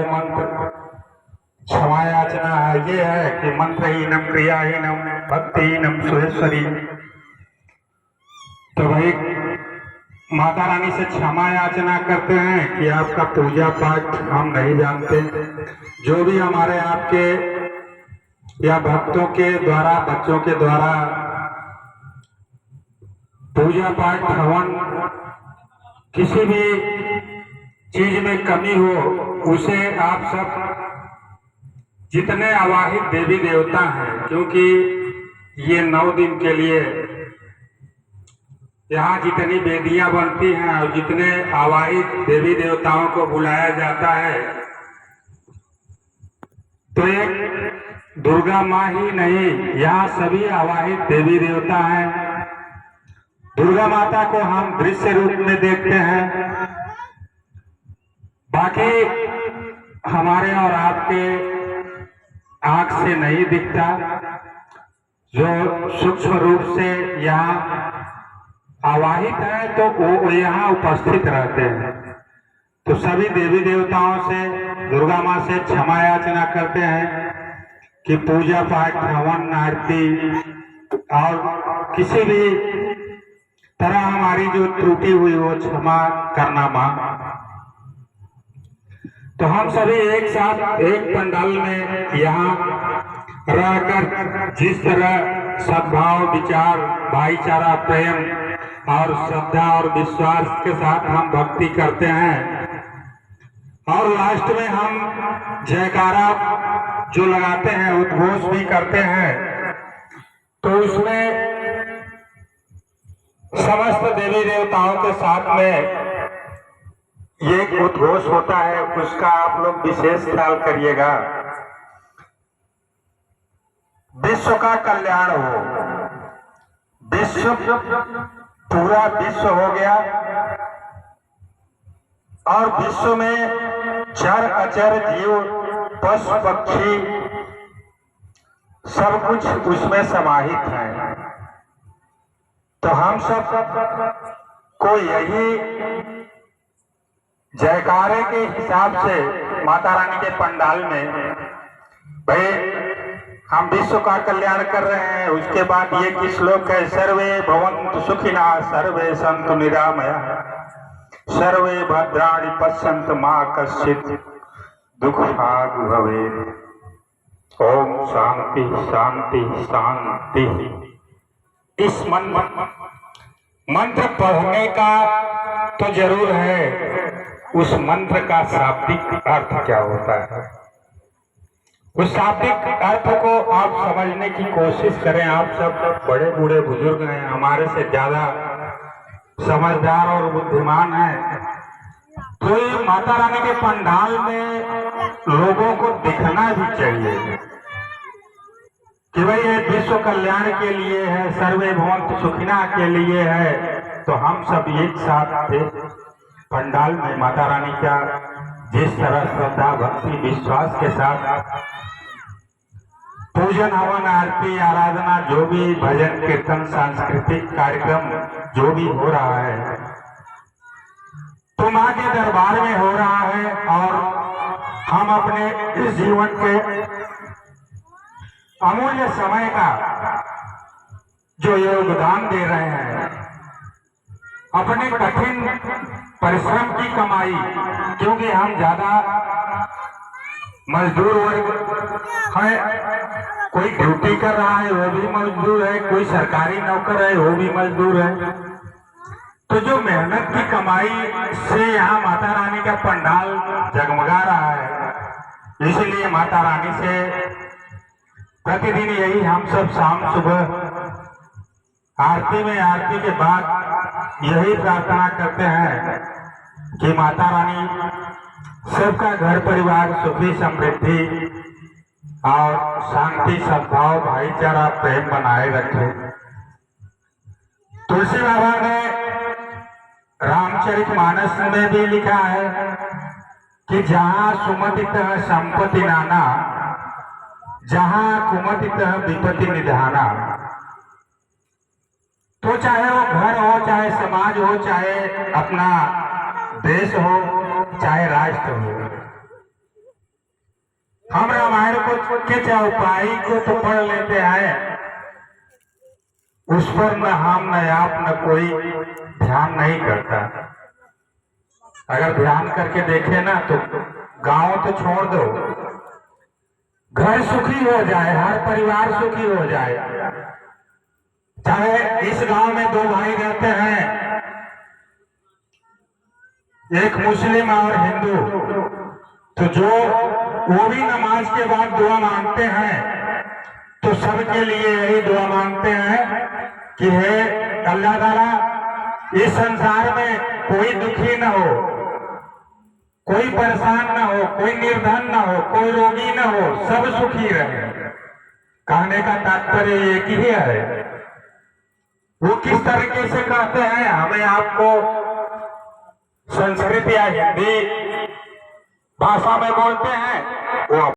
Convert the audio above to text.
मंत्र क्षमा याचना है, ये है कि मंत्रहीनम क्रियाहीनम भक्तिहीनम सुरेश्वरी। तो भाई माता रानी से क्षमा याचना करते हैं कि आपका पूजा पाठ हम नहीं जानते, जो भी हमारे आपके या भक्तों के द्वारा बच्चों के द्वारा पूजा पाठ हवन किसी भी चीज में कमी हो, उसे आप सब जितने आवाहित देवी देवता हैं, क्योंकि ये 9 दिन के लिए यहाँ जितनी वेदियां बनती हैं और जितने आवाहित देवी देवताओं को बुलाया जाता है, तो एक दुर्गा माँ ही नहीं, यहाँ सभी आवाहित देवी देवता हैं। दुर्गा माता को हम दृश्य रूप में देखते हैं, बाकी हमारे और आपके आंख से नहीं दिखता, जो सूक्ष्म रूप से यहाँ आवाहित है तो वो यहाँ उपस्थित रहते हैं। तो सभी देवी देवताओं से, दुर्गा माँ से क्षमा याचना करते हैं कि पूजा पाठ हवन आरती और किसी भी तरह हमारी जो त्रुटि हुई वो क्षमा करना माँ। तो हम सभी एक साथ एक पंडाल में यहाँ रहकर जिस तरह सद्भाव, विचार, भाईचारा, प्रेम और श्रद्धा और विश्वास के साथ हम भक्ति करते हैं, और लास्ट में हम जयकारा जो लगाते हैं, उद्घोष भी करते हैं, तो उसमें समस्त देवी देवताओं के साथ में ये एक उद्घोष होता है, उसका आप लोग विशेष ख्याल करिएगा। विश्व का कल्याण हो, विश्व पूरा विश्व हो गया और विश्व में चर अचर जीव, पशु पक्षी सब कुछ उसमें समाहित है। तो हम सब को यही जयकारे के हिसाब से माता रानी के पंडाल में भाई हम विश्व का कल्याण कर रहे हैं। उसके बाद ये कि श्लोक है, सर्वे भवन्तु सुखिनः सर्वे सन्तु निरामयाः सर्वे भद्राणि पश्यन्तु मा कश्चित् दुःखभाग् भवेत्। ओम शांति शांति शांति। इस मंत्र पढ़ने का तो जरूर है, उस मंत्र का शाब्दिक अर्थ क्या होता है, उस शाब्दिक अर्थ को आप समझने की कोशिश करें। आप सब बड़े बूढ़े बुजुर्ग हैं, हमारे से ज्यादा समझदार और बुद्धिमान हैं, तो ये माता रानी के पंडाल में लोगों को दिखना भी चाहिए कि भाई ये विश्व कल्याण के लिए है, सर्वे भवन्तु सुखिनः के लिए है। तो हम सब एक साथ थे पंडाल में माता रानी का जिस तरह श्रद्धा भक्ति विश्वास के साथ पूजन हवन आरती आराधना, जो भी भजन कीर्तन सांस्कृतिक कार्यक्रम जो भी हो रहा है, तो माँ के दरबार में हो रहा है, और हम अपने इस जीवन के अमूल्य समय का जो योगदान दे रहे हैं, अपने कठिन परिश्रम की कमाई, क्योंकि हम ज्यादा मजदूर वर्ग है, कोई ड्यूटी कर रहा है वो भी मजदूर है, कोई सरकारी नौकर है वो भी मजदूर है। तो जो मेहनत की कमाई से यहाँ माता रानी का पंडाल जगमगा रहा है, इसलिए माता रानी से प्रतिदिन यही हम सब शाम सुबह आरती में, आरती के बाद यही प्रार्थना करते हैं कि माता रानी सबका घर परिवार सुखी समृद्धि और शांति सद्भाव भाईचारा प्रेम बनाए रखे। तुलसी बाबा ने रामचरितमानस में भी लिखा है कि जहाँ सुमतितः संपत्ति नाना, जहाँ कुमतितः विपत्ति निधाना। तो चाहे वो घर हो, चाहे समाज हो, चाहे अपना देश हो, चाहे राष्ट्र हो, के चौपाई को तो पढ़ लेते हैं, उस पर न हम न आप न कोई ध्यान नहीं करता। अगर ध्यान करके देखे ना तो गांव तो छोड़ दो, घर सुखी हो जाए, हर परिवार सुखी हो जाए। चाहे इस गांव में दो भाई रहते हैं, एक मुस्लिम और हिंदू, तो जो वो भी नमाज के बाद दुआ मांगते हैं तो सबके लिए यही दुआ मांगते हैं कि हे अल्लाह ताला, इस संसार में कोई दुखी न हो, कोई परेशान न हो, कोई निर्धन न हो, कोई रोगी न हो, सब सुखी रहे। कहने का तात्पर्य एक ही है। वो किस तरीके से कहते हैं, हमें आपको संस्कृत या हिंदी भाषा में बोलते हैं, वो